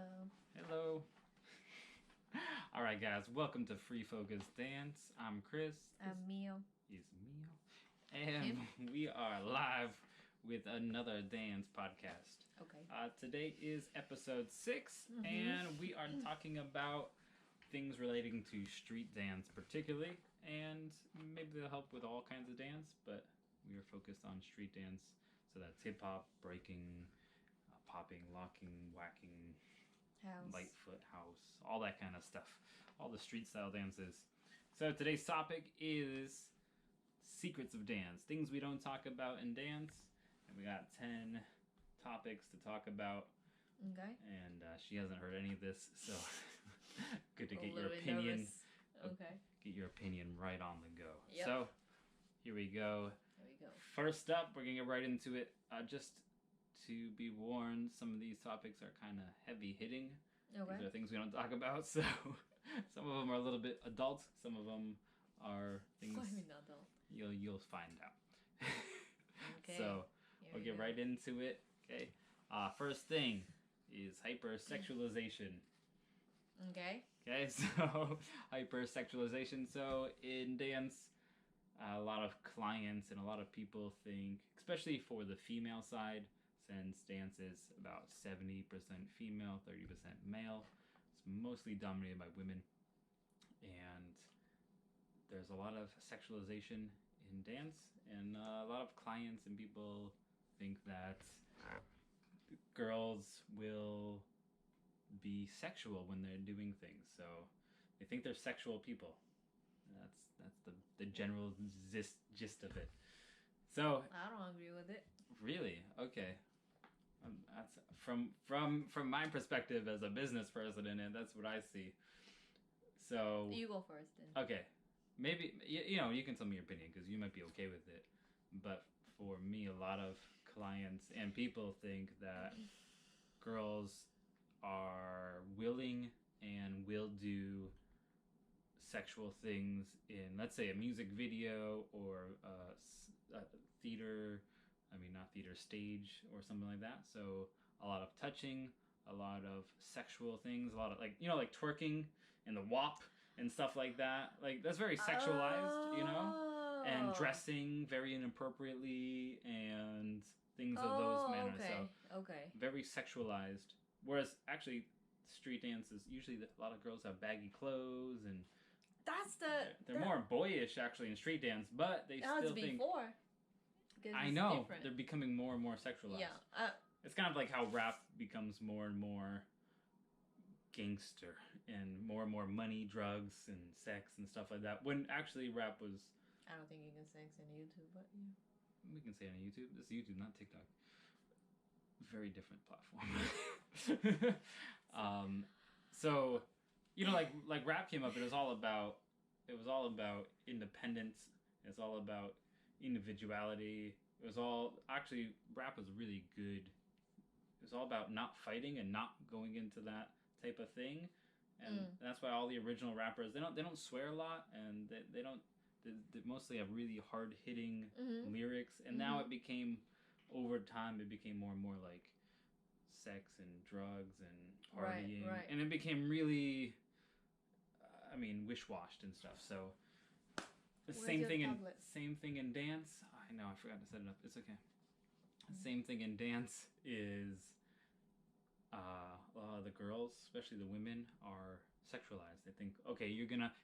Hello. Hello. All right, guys. Welcome to Free Focus Dance. I'm Chris. I'm Mio. He's Mio. And we are live with another dance podcast. Okay. Today is episode 6, and we are talking about things relating to street dance particularly, and maybe they'll help with all kinds of dance, but we are focused on street dance. So that's hip-hop, breaking, popping, locking, whacking, House. Lightfoot, house, all that kind of stuff. All the street style dances. So today's topic is secrets of dance. Things we don't talk about in dance. And we got 10 topics to talk about. Okay. And she hasn't heard any of this, so good to get A little your bit opinion. nervous. Okay. Get your opinion right on the go. Yep. So here we go. There we go. First up, we're going to get right into it. Just to be warned, some of these topics are kind of heavy hitting. Okay. These are things we don't talk about, so some of them are a little bit adult. Some of them are things What do you mean adult? you'll find out. Okay. So we'll get right into it. Okay. First thing is hypersexualization. Okay. Okay, so hypersexualization. So in dance, a lot of clients and a lot of people think, especially for the female side, since dance is about 70% female, 30% male, it's mostly dominated by women. And there's a lot of sexualization in dance, and a lot of clients and people think that girls will be sexual when they're doing things. So they think they're sexual people. That's the general gist of it. So I don't agree with it. really, okay. That's from my perspective as a business person, and that's what I see. So You go first then. okay, maybe you can tell me your opinion because you might be okay with it. But for me, a lot of clients and people think that girls are willing and will do sexual things in, let's say, a music video or a theater, not theater, stage or something like that. So a lot of touching, a lot of sexual things, a lot of like twerking and the WAP and stuff like that. Like that's very sexualized, and dressing very inappropriately and things of those manners. Okay. So Okay. very sexualized. Whereas actually street dance is usually a lot of girls have baggy clothes and That's they're more boyish actually in street dance, but they still think. Before. I know they're becoming more and more sexualized. Yeah. It's kind of like how rap becomes more and more gangster and more money, drugs, and sex and stuff like that. When actually rap was. I don't think you can sex on YouTube, but yeah. We can say on YouTube. This is YouTube, not TikTok. Very different platform. So, like rap came up. It was all about independence. It's all about individuality. It was all actually rap was really good. It was all about not fighting and not going into that type of thing, and that's why all the original rappers they don't swear a lot, and they mostly have really hard hitting lyrics. And now it became, over time, it became more and more like sex and drugs and partying, right. and it became really, wish-washed and stuff. So same thing in dance. I know I forgot to set it up. It's okay. Same thing in dance is a lot of the girls, especially the women, are sexualized. They think, okay,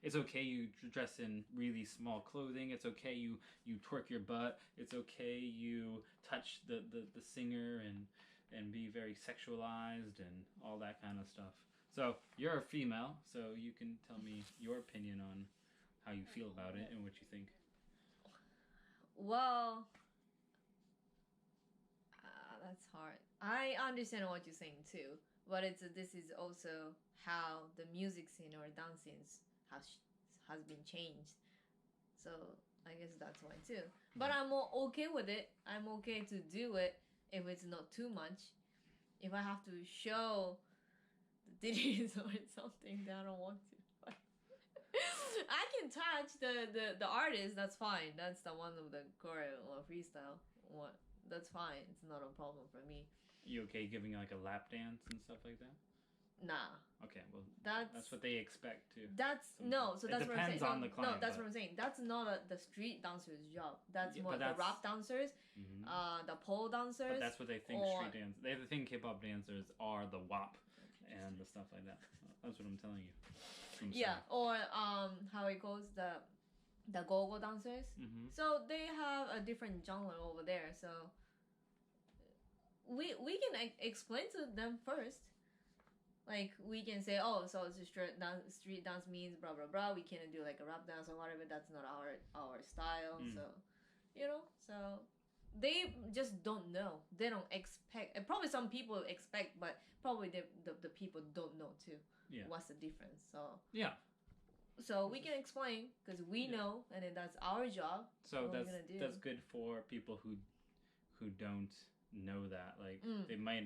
it's okay you dress in really small clothing. It's okay you twerk your butt. It's okay you touch the singer and be very sexualized and all that kind of stuff. So you're a female, so you can tell me your opinion on how you feel about it and what you think. Well, that's hard. I understand what you're saying too, but this is also how the music scene or dance scenes has been changed. So I guess that's why too. But I'm okay with it. I'm okay to do it if it's not too much. If I have to show the ditties or something, then I don't want to. I can touch the artist. That's fine. That's the one of the choreo or freestyle. What? That's fine. It's not a problem for me. You okay giving like a lap dance and stuff like that? Nah. Okay, well, That's what they expect too. no. So that's it what I'm saying. depends on the client. No, that's what I'm saying. That's not the street dancer's job. That's more the rap dancers, the pole dancers. But that's what they think street dance. They think hip hop dancers are the WAP and the stuff like that. That's what I'm telling you. Yeah, or how it goes, the go-go dancers. So they have a different genre over there. So we can explain to them first. Like, we can say, oh, so it's street dance means blah blah blah. We can't do like a rap dance or whatever. That's not our style. So so they just don't know. They don't expect. And probably some people expect, but probably the people don't know too. Yeah. What's the difference? So yeah. So we can explain because we know, and then that's our job. So that's good for people who don't know that. Like they might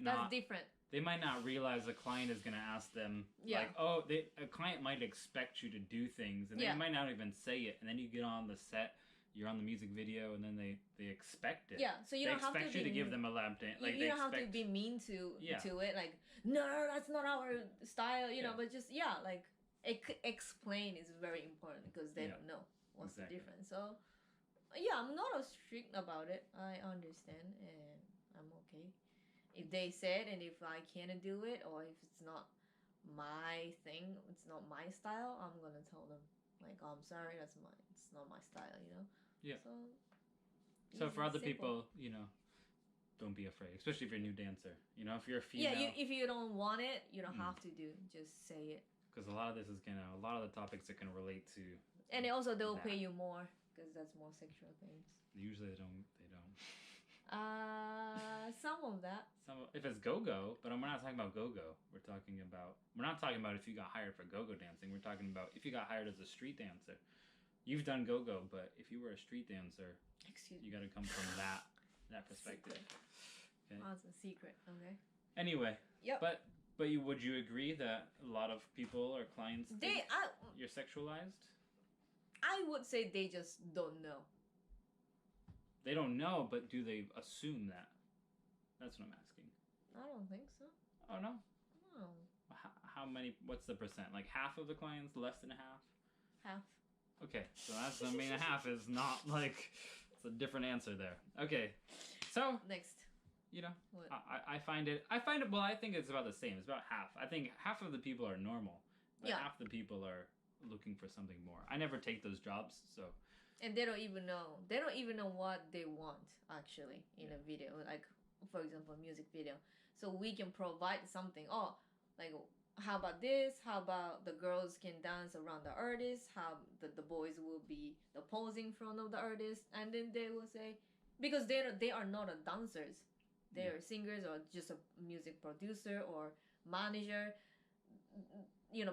not. That's different. They might not realize a client is going to ask them, like, oh, a client might expect you to do things, and they might not even say it, and then you get on the set, you're on the music video, and then they expect it. Yeah, so you don't have to expect you to give them a lap dance. Like, you don't have to be mean to it, like, no, that's not our style, you know, but just, like, explain is very important, because they don't know what's the difference. So, I'm not strict about it. I understand, and I'm okay. If they said, and if I can't do it, or if it's not my thing, it's not my style, I'm gonna tell them, like, oh, I'm sorry, it's not my style, you know? Yeah. So for other people, don't be afraid, especially if you're a new dancer. You know, if you're a female. Yeah, if you don't want it, you don't have to just say it. Because a lot of the topics are gonna relate to. And also they'll pay you more, because that's more sexual things. Usually they don't. Some of that. If it's go-go, but we're not talking about go-go. We're not talking about if you got hired for go-go dancing. We're talking about if you got hired as a street dancer. You've done go-go, but if you were a street dancer, you got to come from that perspective. Okay. Oh, it's a secret. Okay. Anyway. Yep. But would you agree that a lot of people or clients think you're sexualized? I would say they just don't know. They don't know, but do they assume that? That's what I'm asking. I don't think so. Oh, no? No. How many, what's the percent? Like half of the clients, less than half? Half. Okay, so that's, half is not like, it's a different answer there. Okay, so. Next. What? I find it, well, I think it's about the same. It's about half. I think half of the people are normal, but half the people are looking for something more. I never take those jobs, so. And they don't even know. They don't even know what they want, actually, in a video. Like, for example, music video. So we can provide something. Oh, like, how about this? How about the girls can dance around the artist? How the boys will be the posing in front of the artist? And then they will say, because they are not a dancers. They are singers or just a music producer or manager.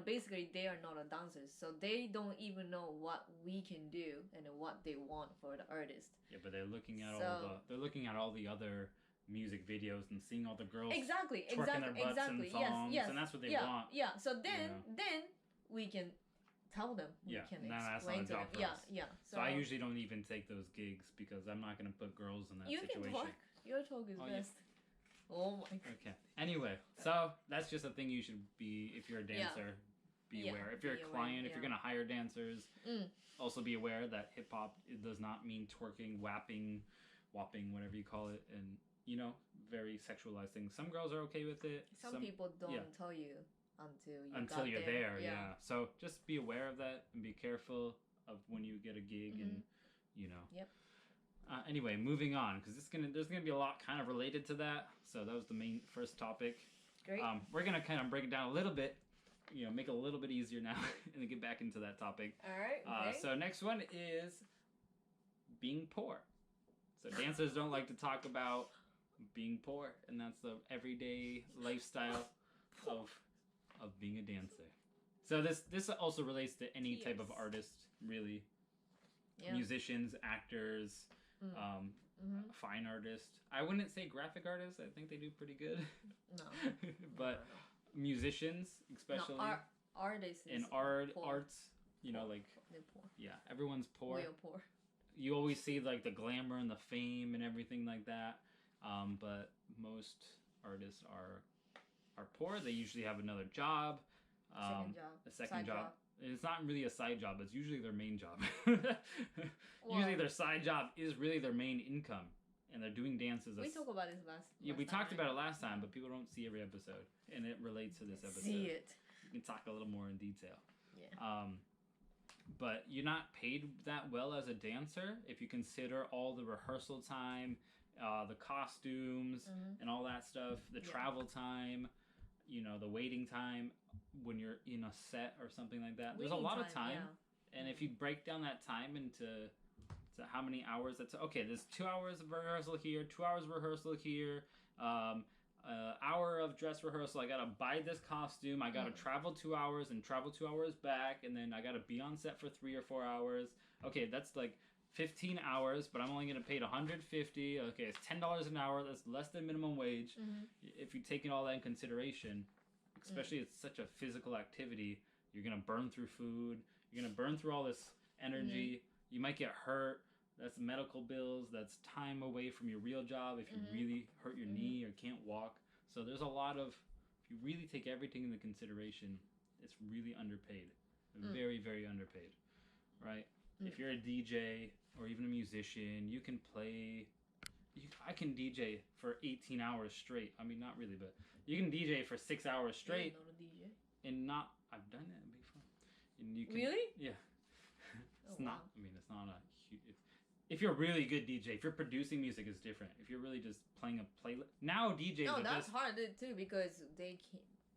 Basically they are not a dancers, so they don't even know what we can do and what they want for the artist. Yeah, but they're looking at all the other music videos and seeing all the girls twerking their butts in songs, and that's what they want. Yeah. So then we can tell them. We can explain to them. Yeah. So I usually don't even take those gigs because I'm not going to put girls in that situation. You can talk. Your talk is best. Yeah. Oh my God. Okay. Anyway, so that's just a thing you should be, if you're a dancer, be aware. If you're a client, if you're going to hire dancers, also be aware that hip hop does not mean twerking, whopping, whatever you call it, and, very sexualized things. Some girls are okay with it. Some people don't tell you until you're there. Yeah. So just be aware of that and be careful of when you get a gig and, Yep. Anyway, moving on, because there's gonna be a lot kind of related to that. So that was the main first topic. Great. We're gonna kind of break it down a little bit, make it a little bit easier now, and then get back into that topic. All right. Okay. So next one is being poor. So dancers don't like to talk about being poor, and that's the everyday lifestyle of being a dancer. So this also relates to any type of artist, really. Yeah. Musicians, actors. Fine artist. I wouldn't say graphic artists. I think they do pretty good. No. But musicians, especially. No, artists. In arts, like. They're poor. Yeah, everyone's poor. Real poor. You always see like the glamour and the fame and everything like that. But most artists are poor, they usually have another job. Second job. A second Side job. It's not really a side job. It's usually their main job. Well, usually their side job is really their main income. And they're doing dances. We talked about this last we time, talked about it last time, but people don't see every episode. And it relates to this episode. See it. You can talk a little more in detail. Yeah. But you're not paid that well as a dancer if you consider all the rehearsal time, the costumes, and all that stuff, the travel time, the waiting time when you're in a set or something like that. There's a lot of time. Yeah. And if you break down that time into how many hours, that's okay. There's 2 hours of rehearsal here, 2 hours of rehearsal here, hour of dress rehearsal. I gotta buy this costume. I gotta travel 2 hours and travel 2 hours back, and then I gotta be on set for 3 or 4 hours. Okay, that's like 15 hours, but I'm only gonna pay $150. Okay, it's $10 an hour. That's less than minimum wage. If you take all that in consideration, especially it's such a physical activity, you're gonna burn through food. You're gonna burn through all this energy. You might get hurt. That's medical bills. That's time away from your real job if you really hurt your knee or can't walk. So there's a lot of, if you really take everything into consideration, it's really underpaid. Very, very underpaid, right? If you're a DJ or even a musician, you can play, I can DJ for 18 hours straight. I mean, not really, but you can DJ for 6 hours straight. Not a DJ. And not, I've done that before. And you can, really? Yeah. It's not, I mean, it's not a huge, if you're a really good DJ, if you're producing music, it's different. If you're really just playing a playlist. Now DJs No, are that's just, hard too because they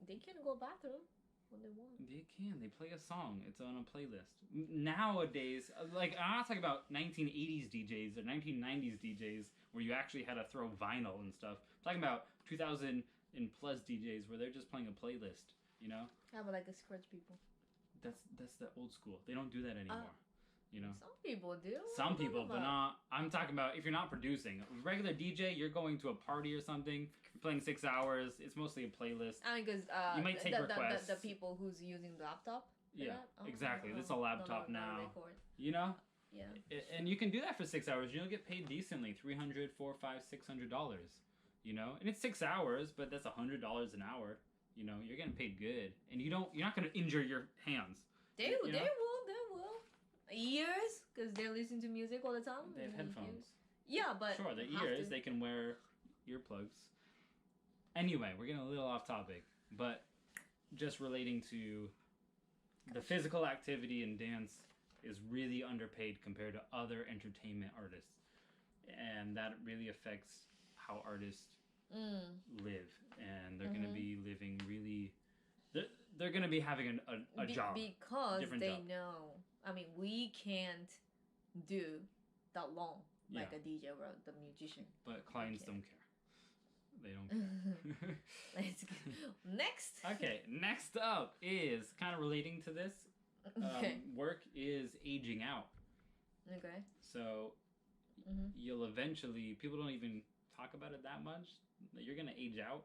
can go bathroom when they want. They can. They play a song. It's on a playlist. Nowadays, like, I'm not talking about 1980s DJs or 1990s DJs where you actually had to throw vinyl and stuff. I'm talking about 2000 and plus DJs where they're just playing a playlist, Yeah, but like the scratch people. That's the old school. They don't do that anymore. Some people do. Some people, but not. I'm talking about if you're not producing. A regular DJ, you're going to a party or something, you're playing 6 hours. It's mostly a playlist. I mean, because you might take requests. The people who's using the laptop. Yeah, exactly. It's a laptop now. Yeah. And you can do that for 6 hours. You'll get paid decently, $300, $400, $500, $600. And it's 6 hours, but that's $100 an hour. You're getting paid good, and you're not gonna injure your hands. They will. Ears, because they're listening to music all the time. They have headphones. Yeah, but sure, the ears they can wear earplugs. Anyway, we're getting a little off topic, but just relating to the physical activity in dance is really underpaid compared to other entertainment artists, and that really affects how artists live, and they're going to be living really. They're going to be having a job because they job. know. I mean, we can't do that long like a DJ or the musician. But clients don't care. They don't care. Let's go. Next. Okay, next up is kind of relating to this. Okay. Work is aging out. Okay. So you'll eventually, people don't even talk about it that much. You're going to age out.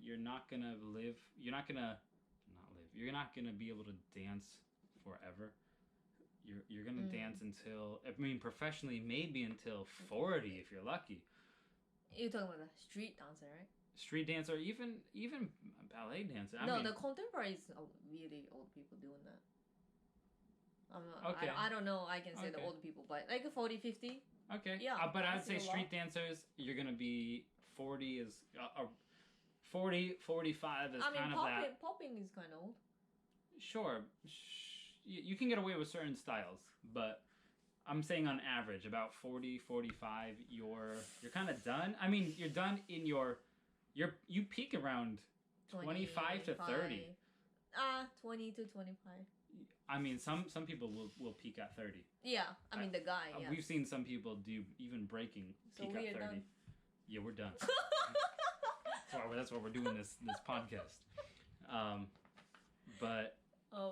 You're not going to live. You're not going to You're not going to be able to dance forever. You're going to dance until, professionally, maybe until 40 if you're lucky. You're talking about a street dancer, right? Street dancer, even ballet dancer. The contemporary is really old people doing that. Okay. I don't know. I can say the old people, but like 40, 50. Okay. Yeah. But I would say street dancers, you're going to be 40 is 40, 45 is kind of that. Popping is kind of old. Sure. You can get away with certain styles, but I'm saying on average, about 40, 45, you're kind of done. I mean, you're done in you peak around 25 to 30. 20 to 25. I mean, some people will peak at 30. Yeah, I mean the guy. Yeah. We've seen some people do even breaking peak at 30. Done. Yeah, we're done. That's why we're doing this podcast. But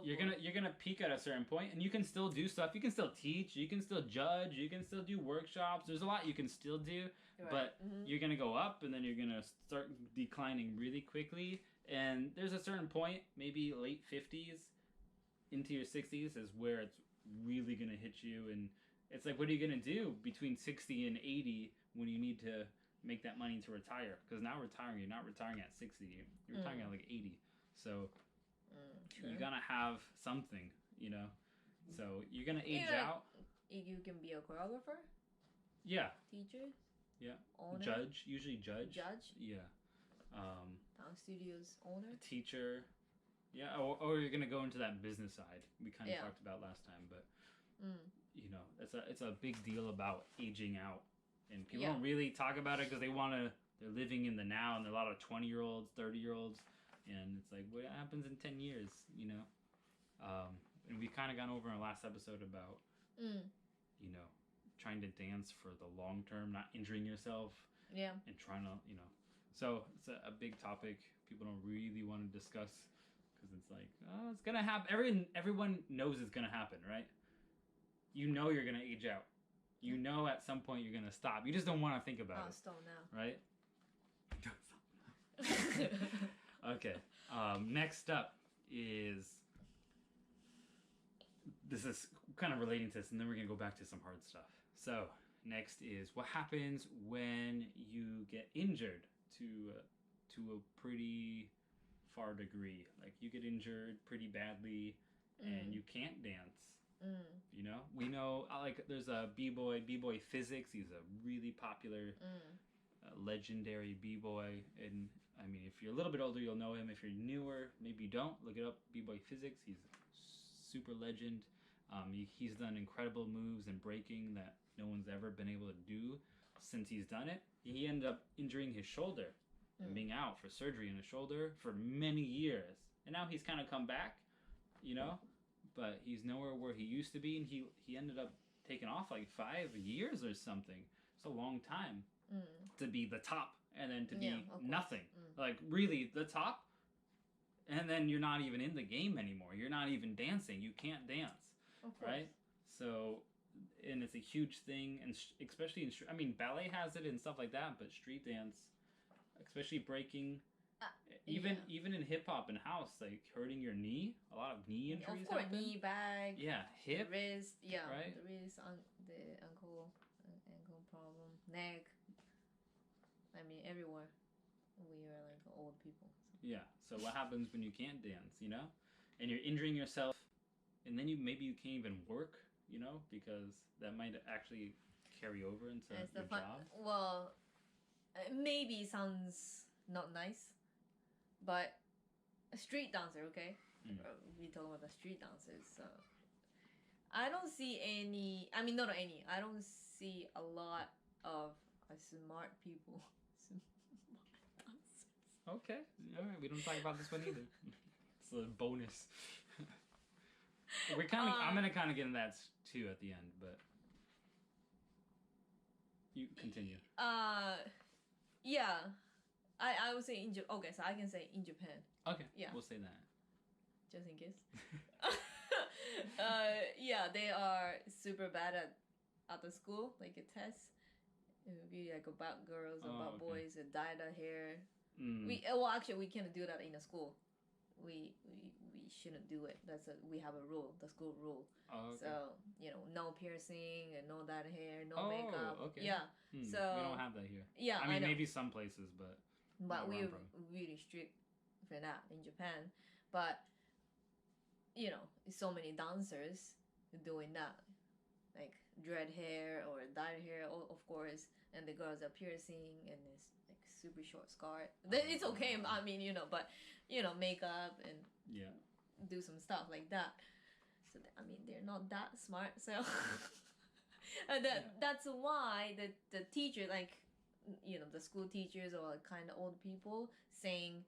you're gonna peak at a certain point, and you can still do stuff. You can still teach. You can still judge. You can still do workshops. There's a lot you can still do, but you're gonna go up, and then you're gonna start declining really quickly. And there's a certain point, maybe late 50s into your 60s, is where it's really gonna hit you. And it's like, what are you gonna do between 60 and 80 when you need to make that money to retire. Because now retiring, you're not retiring at 60, you're retiring at like 80. So you gotta have something, you know. So you're gonna age out. You can be a choreographer. Yeah. Teacher. Yeah. Owner. Judge. Usually judge. Judge. Yeah. Dance studios owner. Teacher. Yeah. Or you're gonna go into that business side we kind of talked about last time, but you know, it's a big deal about aging out, and people don't really talk about it because they're living in the now, and there are a lot of 20-year-olds, 30-year-olds, and it's like, what happens in 10 years, you know? And we kind of gone over in our last episode about, you know, trying to dance for the long term, not injuring yourself. Yeah. And trying to, you know. So it's a big topic people don't really want to discuss because it's like, oh, it's going to happen. Everyone knows it's going to happen, right? You know you're going to age out. You know at some point you're going to stop. You just don't want to think about it. Stop now. Right? Okay. Next up is... This is kind of relating to this, and then we're going to go back to some hard stuff. So, next is what happens when you get injured to a pretty far degree. Like, you get injured pretty badly, and you can't dance. You know? We know, like, there's a B-boy Physics. He's a really popular, legendary B-boy. And, I mean, if you're a little bit older, you'll know him. If you're newer, maybe you don't. Look it up, B-boy Physics. He's super legend. He's done incredible moves and breaking that no one's ever been able to do since he's done it. He ended up injuring his shoulder and being out for surgery in his shoulder for many years. And now he's kind of come back, you know, but he's nowhere where he used to be. And he ended up taking off like 5 years or something. It's a long time to be the top and then to be nothing. Like really the top. And then you're not even in the game anymore. You're not even dancing. You can't dance. Right? So, and it's a huge thing, and especially in, I mean, ballet has it and stuff like that, but street dance, especially breaking, even in hip hop and house, like hurting your knee, a lot of knee injuries. Of course, happen. knee, back, hip, wrist, right? The wrist, the ankle problem, neck. I mean, everywhere. We are like old people. So. Yeah. So what happens when you can't dance? You know, and you're injuring yourself. And then maybe you can't even work, you know, because that might actually carry over into your job. Well, maybe sounds not nice, but a street dancer, okay? We talk about the street dancers, so I don't see any. I mean, not any. I don't see a lot of smart people. Smart dancers. Okay, all right. We don't talk about this one either. It's a bonus. We're kind of. I'm gonna kind of get into that too at the end, but you continue. Yeah, I would say in Japan. Okay, so I can say in Japan. Okay. Yeah. We'll say that. Just in case. Yeah, they are super bad at the school, like a test. It would be like about girls, about boys, dye their hair. Actually, we can't do that in a school. We shouldn't do it. We have a rule, the school rule. Oh, okay. So no piercing and no dyed hair, no makeup. Okay. Yeah. So we don't have that here. Yeah, I mean maybe some places, but we're really strict for that in Japan. But so many dancers doing that, like dread hair or dyed hair, of course, and the girls are piercing and it's like super short skirt. It's okay. I mean, but makeup and do some stuff like that. So I mean, they're not that smart. So that's why the teacher, like the school teachers or kind of old people saying,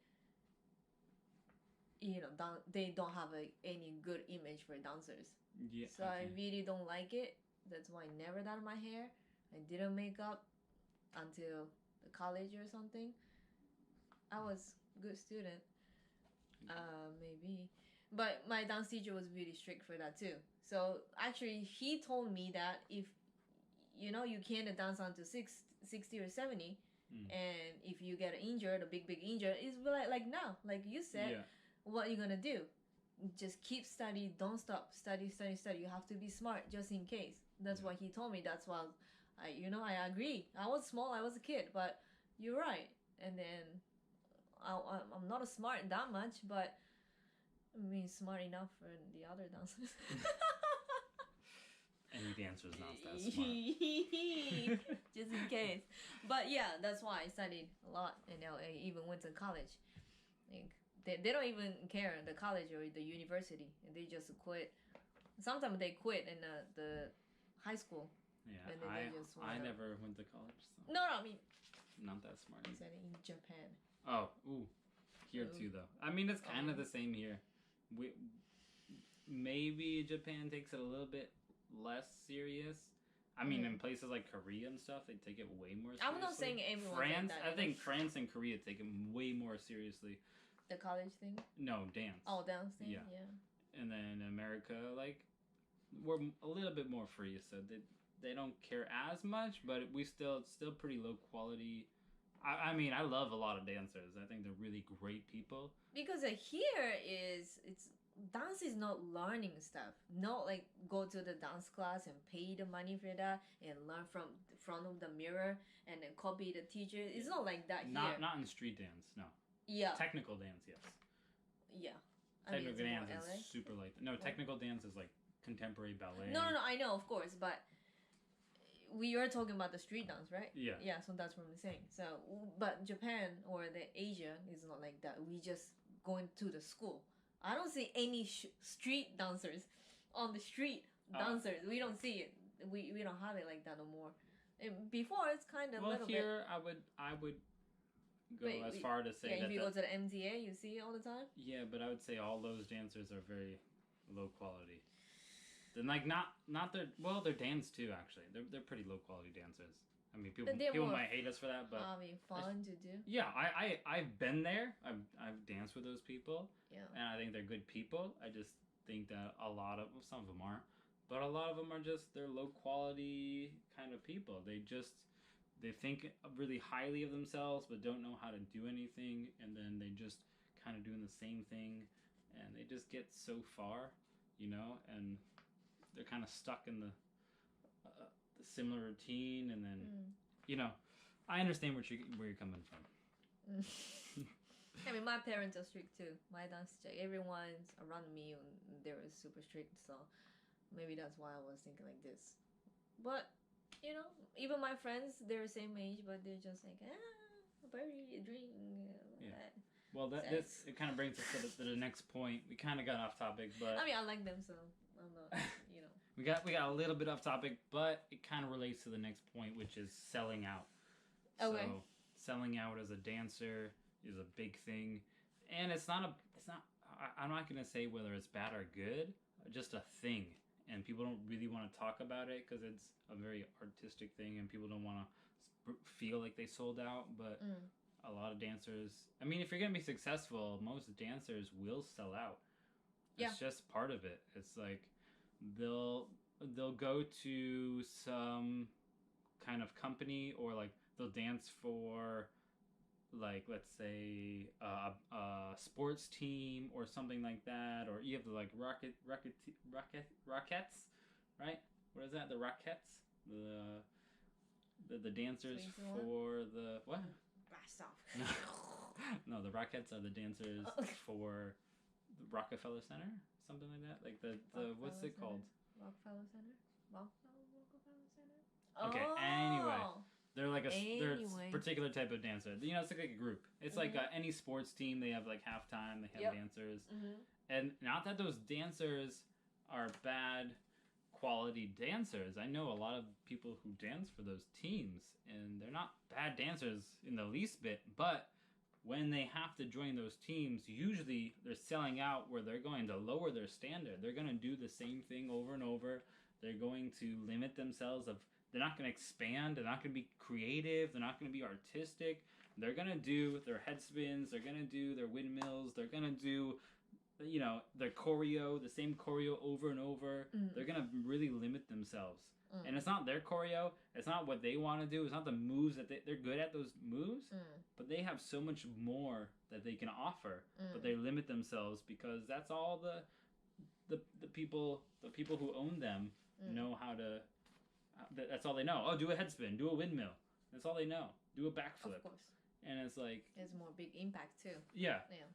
they don't have any good image for dancers. Yeah. So I really don't like it. That's why I never dyed my hair. I didn't make up until college or something. I was a good student. Maybe. But my dance teacher was really strict for that too. So actually he told me that if you can't dance until 60 or 70, and if you get injured, a big injury, it's like now, like you said, what are you gonna do? Just keep study, don't stop, study. You have to be smart just in case. That's what he told me. That's why I agree. I was small, I was a kid, but you're right. And then I'm not smart that much, but I mean smart enough for the other dancers. Any dancer's not that smart. Just in case. But yeah, that's why I studied a lot in LA, even went to college. Like, they don't even care, the college or the university. They just quit. Sometimes they quit in the high school. Yeah, And then they just I never went to college. So. No, I mean... Not that smart. I said in Japan. Oh, ooh. Here too, though. I mean, it's kind of the same here. Maybe Japan takes it a little bit less serious. I mean, in places like Korea and stuff, they take it way more seriously. I'm not saying everyone France, like that, I think France and Korea take it way more seriously. The college thing? No, dance. Oh, dance thing? Yeah. And then America, like, we're a little bit more free, so they don't care as much, but it's still pretty low quality. I mean, I love a lot of dancers. I think they're really great people. Because here dance is not learning stuff. Not like go to the dance class and pay the money for that and learn from the front of the mirror and then copy the teacher. It's not like that here. Not in street dance, no. Yeah. Technical dance, yes. Yeah. Technical dance is super like... No, technical dance is like contemporary ballet. No, I know, of course, but we are talking about the street dance, right? Yeah. Yeah, so that's what I'm saying. So, but Japan or the Asia is not like that. We just going to the school. I don't see any street dancers on the street dancers. We don't see it. We don't have it like that no more. And before it's kind of a little here, bit. I would go as far to say that. If you go to the MTA, you see it all the time. Yeah, but I would say all those dancers are very low quality. Then like not they're dance too actually. They're pretty low quality dancers. I mean, people might hate us for that, but I mean, fun to do. Yeah, I've been there. I've danced with those people. Yeah. And I think they're good people. I just think that some of them aren't, but a lot of them are they're low quality kind of people. They think really highly of themselves, but don't know how to do anything, and then they just kind of doing the same thing, and they just get so far, and they're kind of stuck in the similar routine, and then I understand where you're coming from. I mean, my parents are strict too. My dance check, everyone's around me, they were super strict, so maybe that's why I was thinking like this. But even my friends, they're the same age, but they're just like, a party, a drink. Yeah. Well, it kind of brings us to the next point. We kind of got off topic, but I mean, I like them, so I'm not, We got a little bit off topic, but it kind of relates to the next point, which is selling out. Okay. So selling out as a dancer is a big thing, and I'm not gonna say whether it's bad or good, just a thing, and people don't really want to talk about it because it's a very artistic thing, and people don't want to feel like they sold out. But a lot of dancers, I mean, if you're gonna be successful, most dancers will sell out. It's just part of it. It's like they'll go to some kind of company, or like they'll dance for, like, let's say a sports team or something like that, or you have the like Rockettes, right? What is that? The Rockettes, the dancers for the what? Blast off. No, the Rockettes are the dancers for the Rockefeller Center, something like that. Like the what's it called? Rockefeller Center. Okay. Anyway. They're like they're a particular type of dancer. It's like a group. It's like any sports team. They have like halftime. They have dancers. And not that those dancers are bad quality dancers. I know a lot of people who dance for those teams, and they're not bad dancers in the least bit. But when they have to join those teams, usually they're selling out where they're going to lower their standard. They're going to do the same thing over and over. They're going to limit themselves They're not going to expand. They're not going to be creative. They're not going to be artistic. They're going to do their head spins. They're going to do their windmills. They're going to do, their choreo, the same choreo over and over. They're going to really limit themselves. And it's not their choreo. It's not what they want to do. It's not the moves that they're good at, those moves. But they have so much more that they can offer. But they limit themselves because that's all the people who own them know how to... That's all they know. Oh, do a head spin. Do a windmill. That's all they know. do a backflip. Of course. And it's like... It's more big impact too. Yeah. Yeah.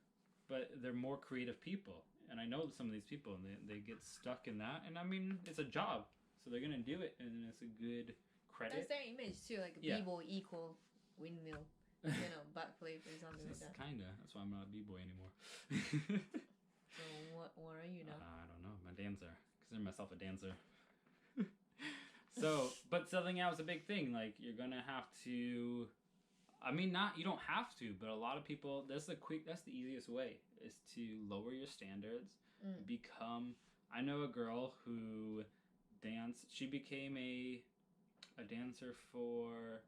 But they're more creative people. And I know some of these people, and they get stuck in that. And I mean, it's a job. So they're going to do it, and it's a good credit. That's their image too, like a b-boy equal windmill, backflip or something like that. Kinda. That's why I'm not a b-boy anymore. So what are you now? I don't know. I'm a dancer. Consider myself a dancer. So, but selling out is a big thing. Like, you're gonna have to... I mean, you don't have to, but a lot of people... That's the easiest way, is to lower your standards. Become... I know a girl who danced... She became a dancer for...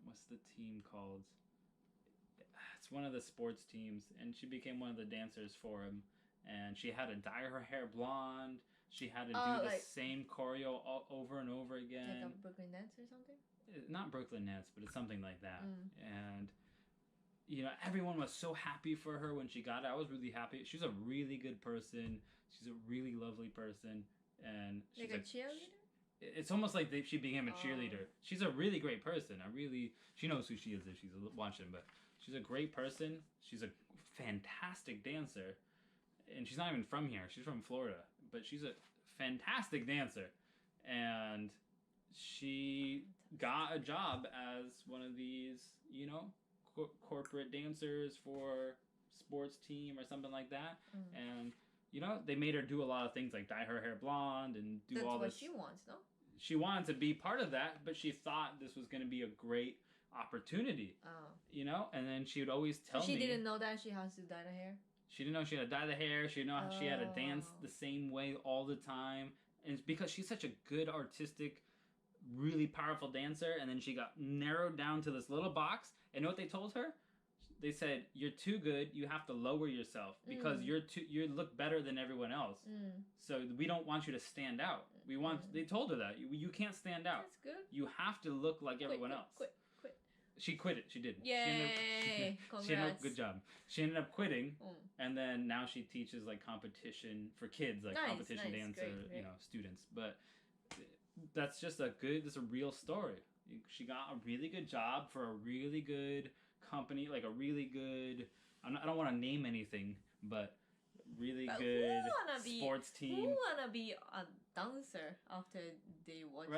what's the team called? It's one of the sports teams, and she became one of the dancers for him. And she had to dye her hair blonde. She had to do the same choreo over and over again. Like a Brooklyn Nets or something? Not Brooklyn Nets, but it's something like that. And, everyone was so happy for her when she got it. I was really happy. She's a really good person. She's a really lovely person. And she's like a cheerleader? It's almost like she became a cheerleader. She's a really great person. She knows who she is if she's watching, but she's a great person. She's a fantastic dancer. And she's not even from here. She's from Florida. But she's a fantastic dancer. And she got a job as one of these, corporate dancers for sports team or something like that. And, they made her do a lot of things like dye her hair blonde and do all this. That's what she wants, no? She wanted to be part of that, but she thought this was going to be a great opportunity. And then she would always tell me... She didn't know that she has to dye the hair? She didn't know she had to dye the hair. She didn't know she had to dance the same way all the time. And it's because she's such a good, artistic, really powerful dancer. And then she got narrowed down to this little box. And you know what they told her? They said, you're too good. You have to lower yourself because you look better than everyone else. So we don't want you to stand out. They told her that. You can't stand out. That's good. You have to look like everyone else. Quit. She quit it. She did. Yay! Congrats. Good job. She ended up quitting, and then now she teaches like competition for kids, like competition dancer, great. Students. But that's just a real story. She got a really good job for a really good company, like a really good. I don't want to name anything, but really good sports team. Who wanna be a dancer after they watch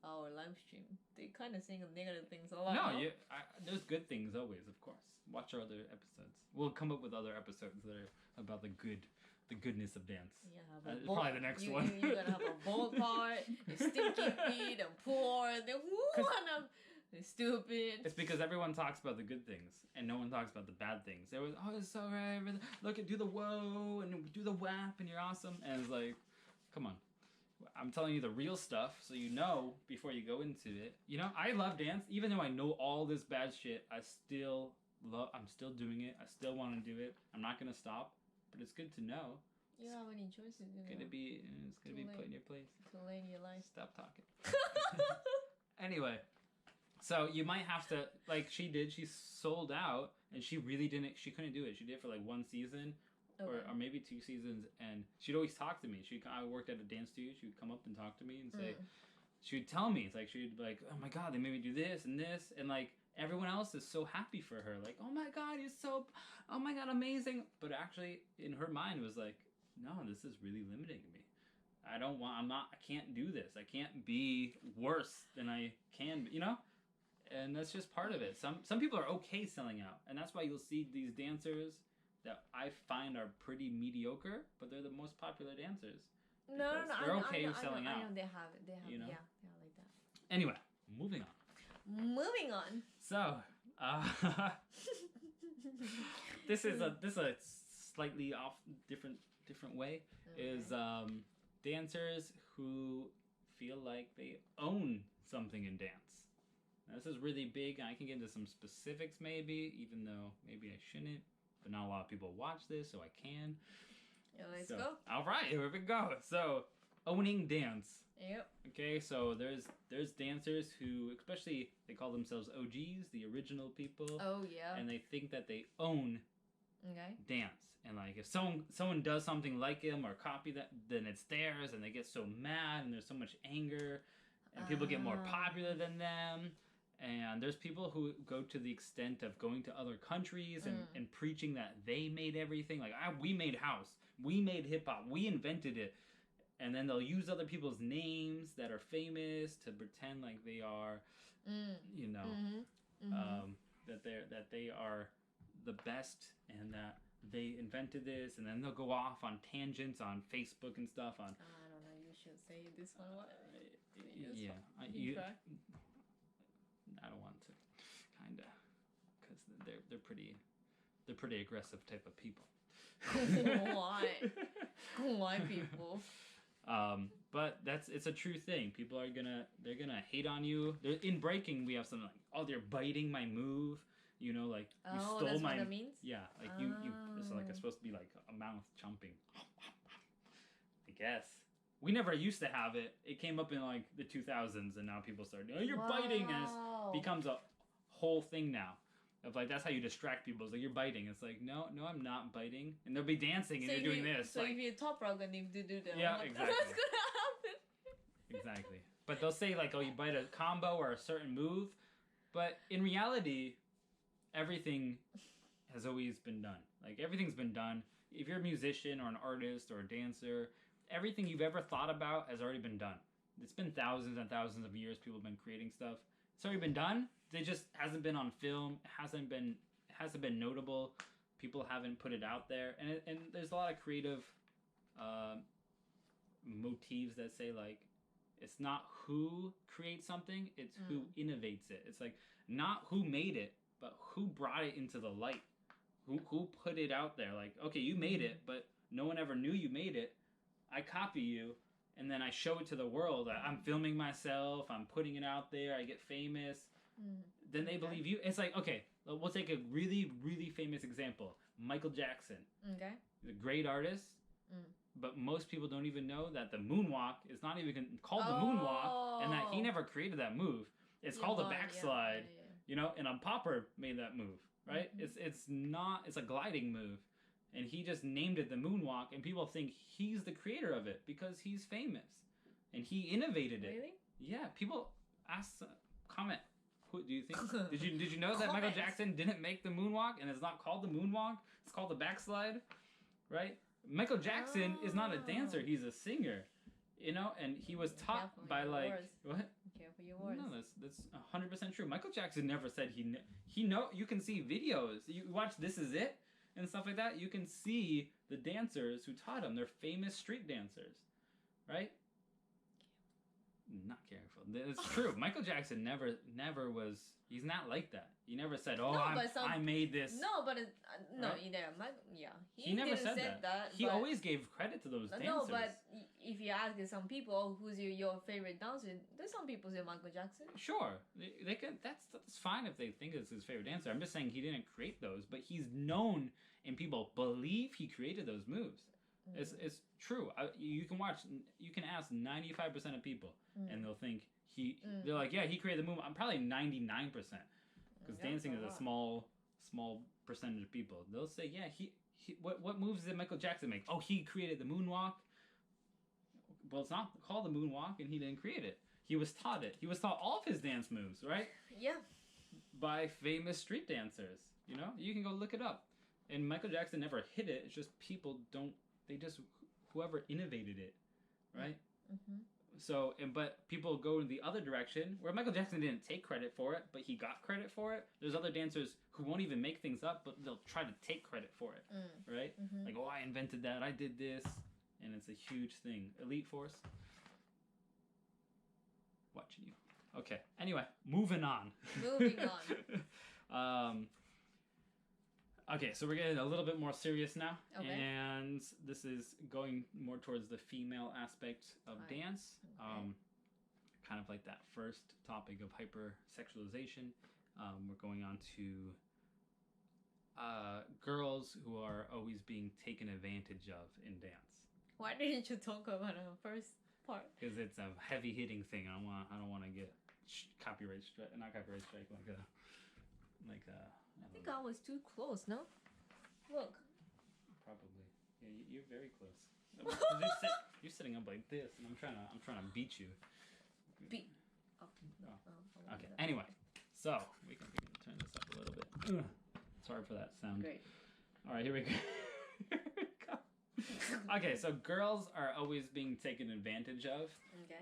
our live stream? They kind of saying negative things a lot. No, there's good things always, of course. Watch our other episodes. We'll come up with other episodes that are about the goodness of dance. Yeah, probably the next one. You're gonna have a bold part, a stinky feet, and poor. Then who wanna? Stupid. It's because everyone talks about the good things and no one talks about the bad things. There was, it's so right. Look, do the whoa and do the whap and you're awesome. And it's like, come on. I'm telling you the real stuff so you know before you go into it. I love dance. Even though I know all this bad shit, I'm still doing it. I still want to do it. I'm not going to stop. But it's good to know. You don't have any choices. It's going to be put in your place. Too late in your life. Stop talking. Anyway. So you might have to, like she did, she sold out, and she couldn't do it. She did it for like one season, or maybe 2 seasons, and she'd always talk to me. I worked at a dance studio, she would come up and talk to me and say, she would tell me, it's like, she'd be like, oh my god, they made me do this, and like, everyone else is so happy for her, like, oh my god, oh my god, amazing, but actually, in her mind, it was like, no, this is really limiting me. I can't do this. I can't be worse than I can, And that's just part of it. Some people are okay selling out. And that's why you'll see these dancers that I find are pretty mediocre, but they're the most popular dancers. No. They're okay selling out. I know they have it. Yeah, like that. Anyway, moving on. So, this is a slightly off different way. Okay. Is dancers who feel like they own something in dance. Now, this is really big. I can get into some specifics maybe, even though maybe I shouldn't. But not a lot of people watch this, so I can. Yeah, let's go. All right, here we go. So, owning dance. Yep. Okay, so there's dancers who, especially, they call themselves OGs, the original people. Oh, yeah. And they think that they own dance. And, like, if someone does something like them or copy that, then it's theirs, and they get so mad, and there's so much anger, and people get more popular than them. And there's people who go to the extent of going to other countries and preaching that they made everything. Like, we made house, we made hip hop, we invented it. And then they'll use other people's names that are famous to pretend like they are, you know, that they are the best and that they invented this. And then they'll go off on tangents on Facebook and stuff. On I don't know. You should say this one. What? Yeah, I don't want to, kinda, because they're pretty aggressive type of people. Why people? But it's a true thing. People they're gonna hate on you. In breaking, we have something like, oh, they're biting my move. You know, like you stole that's my. What that means? Yeah, like you. It's like it's supposed to be like a mouth chomping. I guess. We never used to have it. It came up in like the 2000s, and now people start, oh, you're biting, and it becomes a whole thing now. Of like, that's how you distract people. It's like, you're biting. It's like, no, I'm not biting. And they'll be dancing, and you're doing this. So like, if you're top rock, and if you do that, yeah, like, exactly. what's gonna happen? Exactly. But they'll say like, oh, you bite a combo or a certain move. But in reality, everything has always been done. Like, everything's been done. If you're a musician or an artist or a dancer, everything you've ever thought about has already been done. It's been thousands and thousands of years people have been creating stuff. It's already been done. It just hasn't been on film. It hasn't been notable. People haven't put it out there. And there's a lot of creative motifs that say, like, it's not who creates something, it's who innovates it. It's like, not who made it, but who brought it into the light. Who put it out there. Like, okay, you made it, but no one ever knew you made it. I copy you, and then I show it to the world. I'm filming myself. I'm putting it out there. I get famous. Then they believe you. It's like, okay, we'll take a really, really famous example. Michael Jackson. Okay. He's a great artist, but most people don't even know that the moonwalk is not even called the moonwalk, and that he never created that move. It's called the backslide, you know, and a popper made that move, right? It's a gliding move. And he just named it the moonwalk, and people think he's the creator of it because he's famous, and he innovated it. Really? Yeah. People comment. Who do you think? Did you know that Michael Jackson didn't make the moonwalk, and it's not called the moonwalk? It's called the backslide, right? Michael Jackson is not a dancer; he's a singer, you know. And he was taught by like what? Careful your words. No, that's 100% true. Michael Jackson never said he know. You can see videos. You watch This Is It and stuff like that, you can see the dancers who taught him. They're famous street dancers, right? Not careful. It's true. Michael Jackson never was. He's not like that. He never said, "Oh, I made this." No, but no, right? He never said that. He always gave credit to those dancers. No, but if you ask some people, oh, who's your favorite dancer? There's some people say Michael Jackson. Sure, they can. That's fine if they think it's his favorite dancer. I'm just saying he didn't create those, but he's known and people believe he created those moves. It's true. You can ask 95% of people, and they'll think they're like, yeah, he created the move. I'm probably 99%, because dancing is a small percentage of people. They'll say, yeah, he what moves did Michael Jackson make? Oh, he created the moonwalk. Well, it's not called the moonwalk, and he didn't create it. He was taught it. He was taught all of his dance moves, right? Yeah. By famous street dancers. You know, you can go look it up. And Michael Jackson never hit it. It's just people don't. They just whoever innovated it, right? So, but people go in the other direction where Michael Jackson didn't take credit for it, but he got credit for it. There's other dancers who won't even make things up, but they'll try to take credit for it, right? Like, oh, I invented that. I did this, and it's a huge thing. Elite Force. Watching you. Okay. Anyway, moving on. Okay, so we're getting a little bit more serious now, and this is going more towards the female aspect of dance, kind of like that first topic of hypersexualization. We're going on to girls who are always being taken advantage of in dance. Why didn't you talk about the first part? Because it's a heavy hitting thing. I don't want to get copyright strike, not copyright strike, like a. I think I was too close, no? Look. Probably. Yeah, you're very close. You're sitting up like this, and I'm trying to beat you. Okay. Okay. Anyway, So we can turn this up a little bit. Ugh. Sorry for that sound. Great. All right, here we go. Okay, so girls are always being taken advantage of, Okay.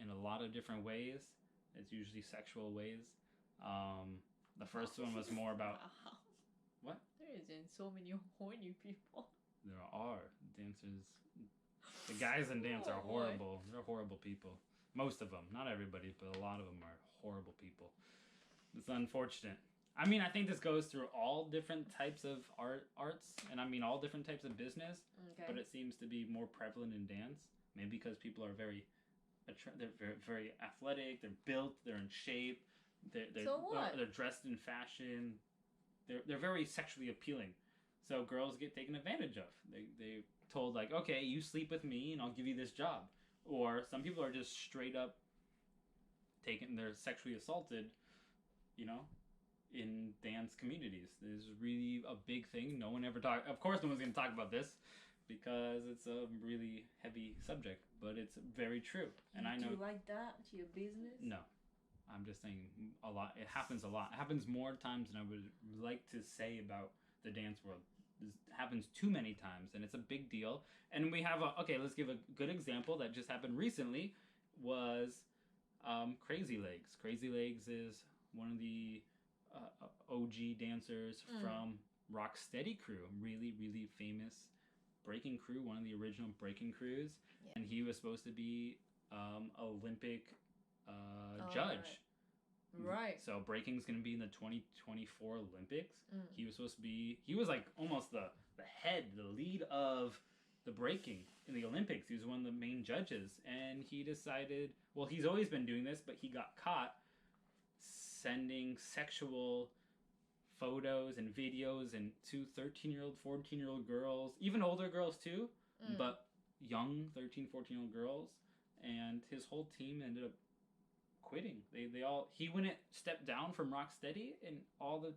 in a lot of different ways. It's usually sexual ways. The first one was more about what? There isn't so many horny people. There are dancers. The guys in dance are horrible. They're horrible people. Most of them, not everybody, but a lot of them are horrible people. It's unfortunate. I mean, I think this goes through all different types of arts, and I mean all different types of business. Okay. But it seems to be more prevalent in dance, maybe because people are they're very, very athletic. They're built. They're in shape. So what? They're dressed in fashion. They're very sexually appealing. So girls get taken advantage of. They told like, okay, you sleep with me and I'll give you this job. Or some people are just straight up they're sexually assaulted, in dance communities. This is really a big thing. No one ever of course no one's going to talk about this because it's a really heavy subject, but it's very true. And I know. Do you like that to your business? No. I'm just saying a lot. It happens a lot. It happens more times than I would like to say about the dance world. This happens too many times, and it's a big deal. And we have let's give a good example that just happened recently was Crazy Legs. Crazy Legs is one of the OG dancers from Rocksteady crew, really, really famous breaking crew, one of the original breaking crews. Yeah. And he was supposed to be Olympic judge. Right. So breaking's going to be in the 2024 Olympics. He was supposed to be, he was like almost the lead of the breaking in the Olympics. He was one of the main judges. And he decided, well, he's always been doing this, but he got caught sending sexual photos and videos and to 13-year-old, 14-year-old girls, even older girls too, but young 13, 14-year-old girls. And his whole team ended up quitting. He wouldn't step down from Rocksteady, and all the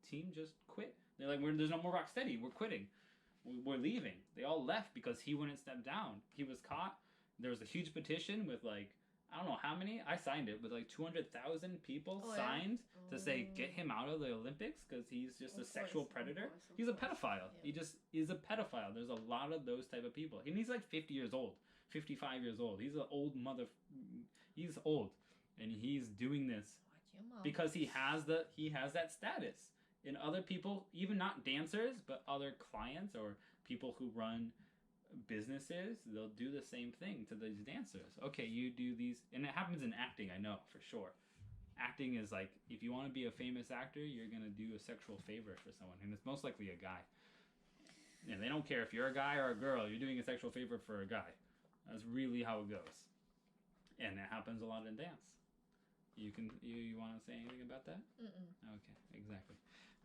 team just quit. They're like, there's no more Rocksteady. We're quitting. We're leaving. They all left because he wouldn't step down. He was caught. There was a huge petition with like, I don't know how many. I signed it with like 200,000 people signed to say get him out of the Olympics because he's just a sexual predator. He's a pedophile. Yeah. He just is a pedophile. There's a lot of those type of people. And he's like 50 years old, 55 years old. He's an old He's old. And he's doing this because he has that status. And other people, even not dancers, but other clients or people who run businesses, they'll do the same thing to these dancers. Okay, you do these, and it happens in acting, I know for sure. Acting is like, if you want to be a famous actor, you're gonna do a sexual favor for someone, and it's most likely a guy. And they don't care if you're a guy or a girl, you're doing a sexual favor for a guy. That's really how it goes. And it happens a lot in dance. You want to say anything about that? Okay, exactly.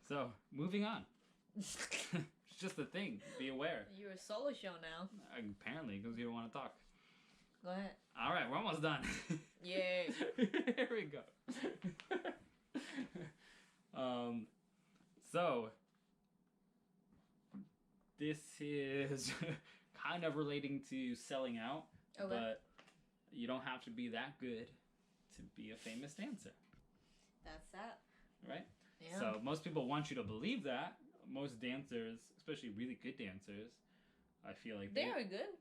So, moving on. It's just a thing. Be aware. You're a solo show now. Apparently, because you don't want to talk. Go ahead. All right, we're almost done. Yay. Here we go. So, this is kind of relating to selling out, but you don't have to be that good to be a famous dancer. That's that. Right? Yeah. So most people want you to believe that. Most dancers, especially really good dancers, I feel like they are good.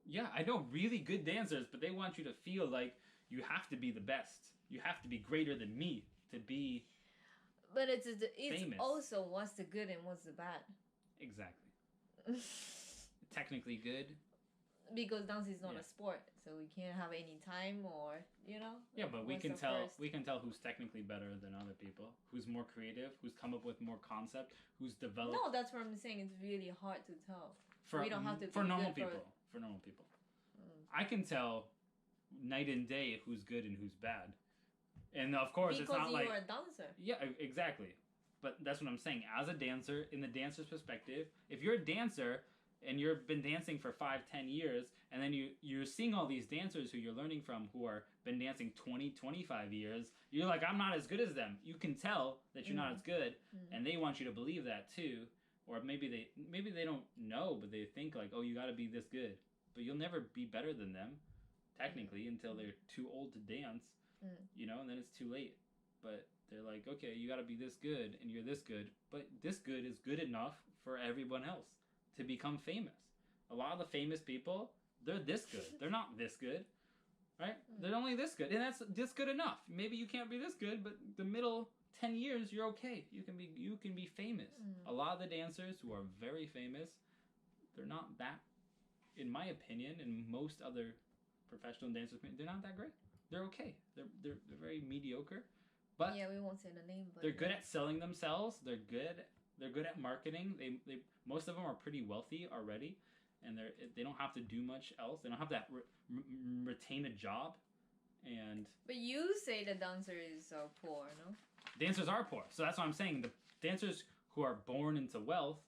Yeah, I know really good dancers, but they want you to feel like you have to be the best. You have to be greater than me to be But it's famous. Also what's the good and what's the bad. Exactly. Technically good. Because dance is not a sport, so we can't have any time or, Yeah, but we can tell who's technically better than other people, who's more creative, who's come up with more concept, who's developed. No, that's what I'm saying. It's really hard to tell. We don't have to for normal people. For normal people, I can tell night and day who's good and who's bad, and of course because it's not like you're a dancer. Yeah, exactly. But that's what I'm saying. As a dancer, in the dancer's perspective, if you're a dancer and you've been dancing for 5-10 years, and then you're seeing all these dancers who you're learning from who are been dancing 20-25 years, you're like, I'm not as good as them. You can tell that you're not as good, and they want you to believe that too. Or maybe they don't know, but they think like, oh, you got to be this good. But you'll never be better than them, technically, until they're too old to dance, and then it's too late. But They're like, okay, you got to be this good and you're this good, but this good is good enough for everyone else to become famous. A lot of the famous people, they're this good. They're not this good, right? They're only this good, and that's just good enough. Maybe you can't be this good, but the middle 10 years, you're okay. You can be famous. A lot of the dancers who are very famous, they're not that, in my opinion, and most other professional dancers, they're not that great. They're okay. They're very mediocre. But yeah, we won't say the name. But they're good at selling themselves. They're good at marketing. They most of them are pretty wealthy already, and they don't have to do much else. They don't have to retain a job, and. But you say the dancers are poor, no? Dancers are poor, so that's what I'm saying. The dancers who are born into wealth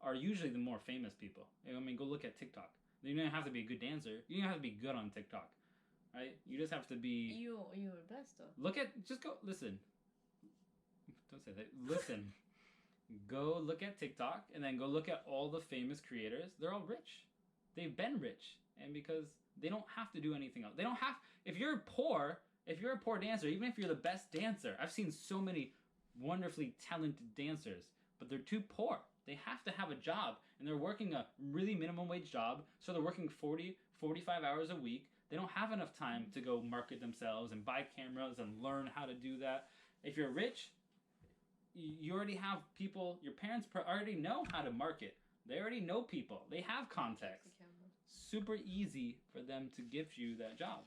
are usually the more famous people. I mean, go look at TikTok. You don't have to be a good dancer. You don't have to be good on TikTok, right? You just have to be. You were best though. Just go listen. Don't say that. Listen. Go look at TikTok and then go look at all the famous creators. They're all rich. They've been rich, and because they don't have to do anything else. They don't have. If you're a poor dancer, even if you're the best dancer, I've seen so many wonderfully talented dancers, but they're too poor. They have to have a job, and they're working a really minimum wage job, so they're working 40, 45 hours a week. They don't have enough time to go market themselves and buy cameras and learn how to do that. If you're rich, you already have people, your parents already know how to market. They already know people. They have contacts. Super easy for them to give you that job.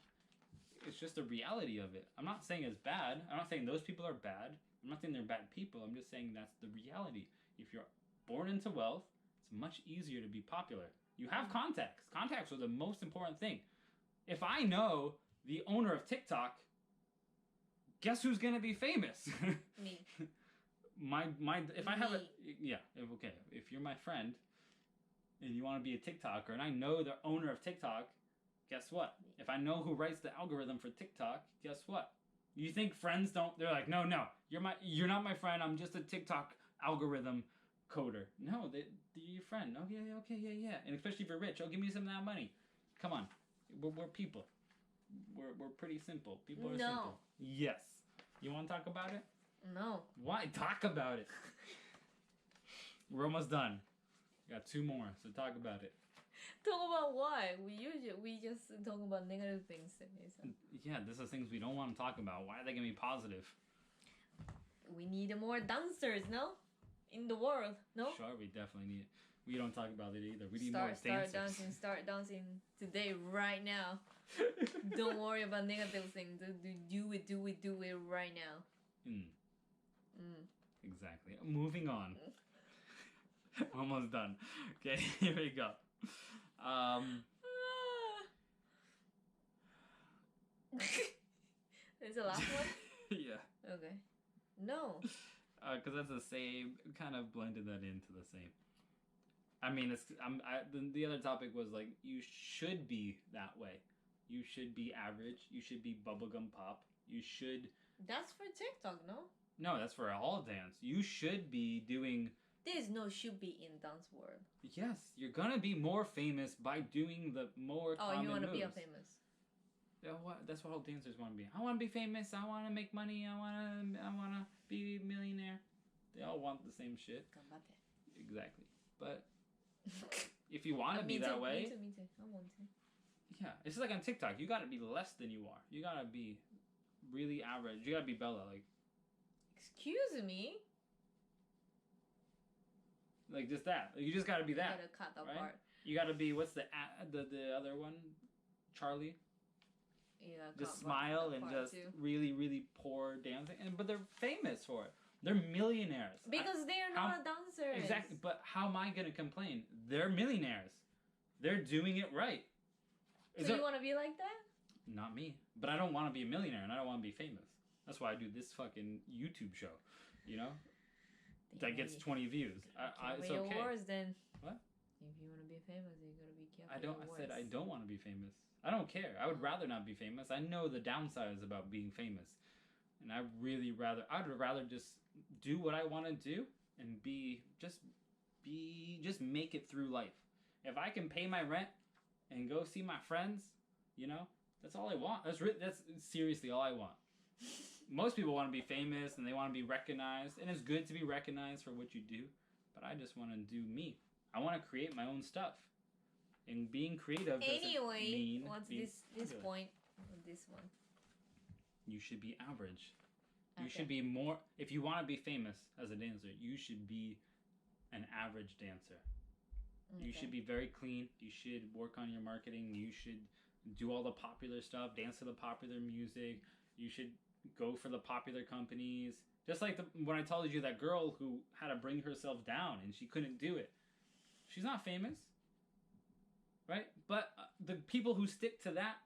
It's just the reality of it. I'm not saying it's bad. I'm not saying those people are bad. I'm not saying they're bad people. I'm just saying that's the reality. If you're born into wealth, it's much easier to be popular. You have contacts. Contacts are the most important thing. If I know the owner of TikTok, guess who's gonna be famous? Me. If I have if you're my friend and you want to be a TikToker and I know the owner of TikTok, guess what? If I know who writes the algorithm for TikTok, guess what? You think friends don't? They're like, no, you're not my friend. I'm just a TikTok algorithm coder. No, they're your friend. Oh yeah, okay, yeah. And especially if you're rich, give me some of that money. Come on, we're people. We're pretty simple. People are simple. Yes. You want to talk about it? No. Why? Talk about it. We're almost done. Got 2 more, so talk about it. Talk about what? We just talk about negative things. Yeah, this is things we don't want to talk about. Why are they gonna be positive? We need more dancers, no? In the world, no? Sure, we definitely need it. We don't talk about it either. We need more dancers. Start dancing today, right now. Don't worry about negative things. Do it right now. Exactly. Moving on. Almost done. Okay, here we go. Is the last one? Yeah. Okay. No. Because that's the same. Kind of blended that into the same. I mean, the other topic was like you should be that way. You should be average. You should be bubblegum pop. You should. That's for TikTok, no? No, that's for all dance. You should be doing. There's no should be in dance world. Yes, you're gonna be more famous by doing the more common moves. You want to be a famous. Yeah, that's what all dancers want to be. I want to be famous. I want to make money. I want to be a millionaire. They all want the same shit. Exactly. But if you want to be that way, me too. I want to. Yeah, it's just like on TikTok. You gotta be less than you are. You gotta be really average. You gotta be Bella, like. Excuse me. Like just that. You just gotta be that. You gotta cut that right? part. You gotta be what's the other one, Charlie. Yeah. Just smile and just really really poor dancing, but they're famous for it. They're millionaires. Because they're not dancers. Exactly. But how am I gonna complain? They're millionaires. They're doing it right. So you want to be like that? Not me. But I don't want to be a millionaire and I don't want to be famous. That's why I do this fucking YouTube show. You know? That gets 20 views. It's okay. Yours, then. What? If you want to be famous, you gotta be careful. I said I don't want to be famous. I don't care. I would rather not be famous. I know the downsides about being famous. And I'd rather just do what I want to do and just make it through life. If I can pay my rent and go see my friends, you know, that's all I want. That's seriously all I want. most people want to be famous and they want to be recognized, and it's good to be recognized for what you do, but I just want to do me. I want to create my own stuff. And being creative doesn't mean what's being this point on this one? You should be average. You Okay. should be more. If you want to be famous as a dancer, you should be an average dancer. Okay. You should be very clean. You should work on your marketing. You should do all the popular stuff, dance to the popular music. You should go for the popular companies. Just like when I told you that girl who had to bring herself down and she couldn't do it. She's not famous, right? But the people who stick to that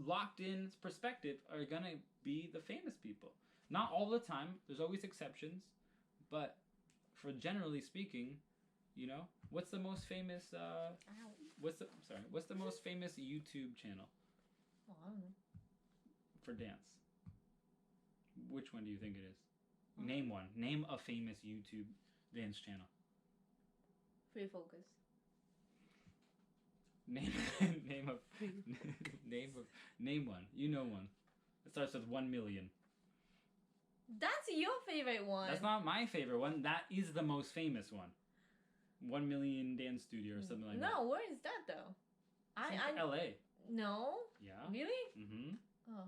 locked in perspective are going to be the famous people. Not all the time. There's always exceptions. But for generally speaking, you know, what's the most famous what's the most famous YouTube channel Oh, I don't know. for dance? Which one do you think it is? Name one. Name a famous YouTube dance channel. Free focus. Name name one. You know one. It starts with 1 million. That's your favorite one. That's not my favorite one. That is the most famous one. 1 million dance studio or something like that. No, where is that though? It's in LA. No. Yeah. Really? Mm-hmm. Oh,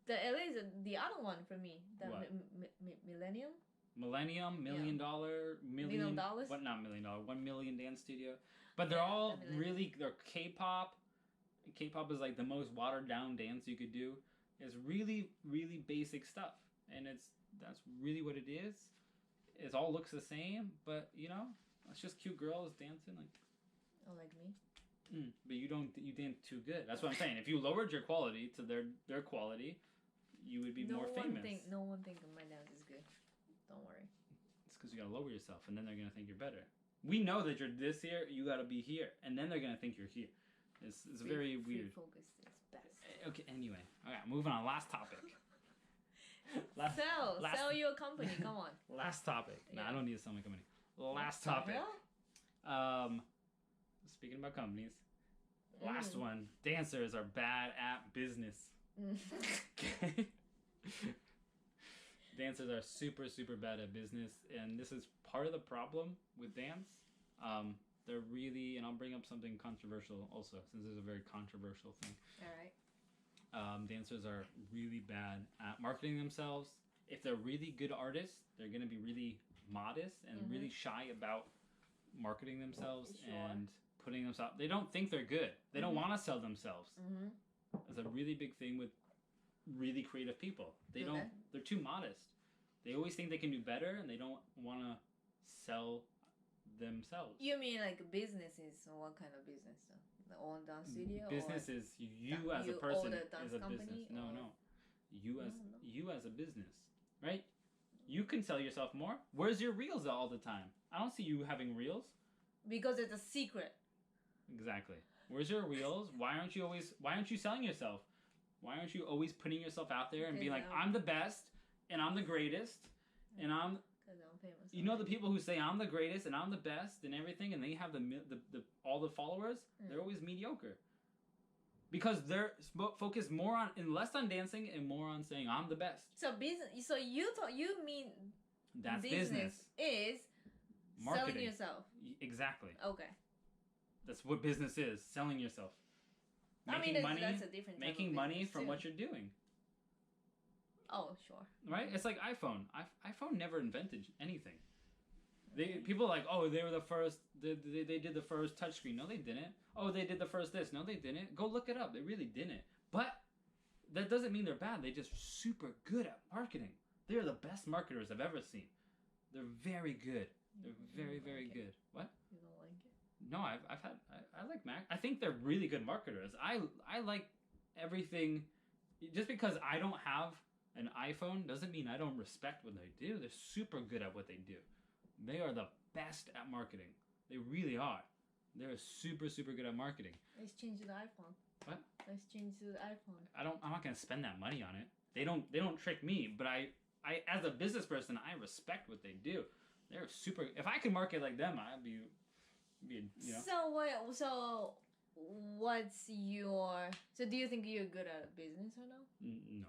the LA is the other one for me. The What? Millennium. Millennium, $1 million, Million dollars? What? Not $1 million. 1 million dance studio. But they're all the Millennium. really. They're K-pop. K-pop is like the most watered down dance you could do. It's really, really basic stuff, and that's really what it is. It all looks the same, but you know, it's just cute girls dancing like. Oh, like me. But you dance too good. That's what I'm saying. If you lowered your quality to their quality, you would be more famous. No one think my dance is good. Don't worry. It's because you gotta lower yourself, and then they're gonna think you're better. We know that you're this here. You gotta be here, and then they're gonna think you're here. It's very weird. Free focus is best. Okay. Anyway, all right. Moving on. Last topic. Sell your company. Come on. Last topic. No, Yeah. I don't need to sell my company. Last What the topic. hell? Speaking about companies, last one. Dancers are bad at business. Okay. Dancers are super, super bad at business, and this is part of the problem with dance. They're really, and I'll bring up something controversial also, since it's a very controversial thing. All right. Dancers are really bad at marketing themselves. If they're really good artists, they're going to be really modest and really shy about marketing themselves and putting themselves. They don't think they're good. They don't want to sell themselves. It's a really big thing with really creative people. They don't. They're too modest. They always think they can do better, and they don't want to sell themselves. You mean like businesses? What kind of business? The own dance studio? Business or is you as a you person own a dance is a company, business. No, or- no. You as No. you as a business, right? You can sell yourself more. Where's your reels all the time? I don't see you having reels. Because it's a secret. Exactly. Where's your reels? Why aren't you selling yourself? Why aren't you always putting yourself out there and being like, Because, I'm the best and I'm the greatest and I'm Because I'm famous. you know the people who say I'm the greatest and I'm the best and everything and they have the all the followers, they're always mediocre. Because they're focused more on and less on dancing and more on saying I'm the best. So business. So you mean That's business. is Marketing. selling yourself. Exactly. Okay. That's what business is, selling yourself. Making money, that's a different type making of money business, from too. what you're doing. Oh, sure. Right? It's like iPhone. iPhone never invented anything. People are like, oh, they were the first. They did the first touchscreen. No, they didn't. Oh, they did the first this. No, they didn't. Go look it up. They really didn't. But that doesn't mean they're bad. They're just super good at marketing. They are the best marketers I've ever seen. They're very good. They're very, very good. What? You don't like it? No, I like Mac. I think they're really good marketers. I like everything. Just because I don't have an iPhone doesn't mean I don't respect what they do. They're super good at what they do. They are the best at marketing. They really are. They're super, super good at marketing. Let's change to the iPhone. What? Let's change to the iPhone. I'm not gonna spend that money on it. They don't trick me, but I as a business person, I respect what they do. They're super. If I could market like them, I'd be you know. So what's your? So do you think you're good at business or no? No.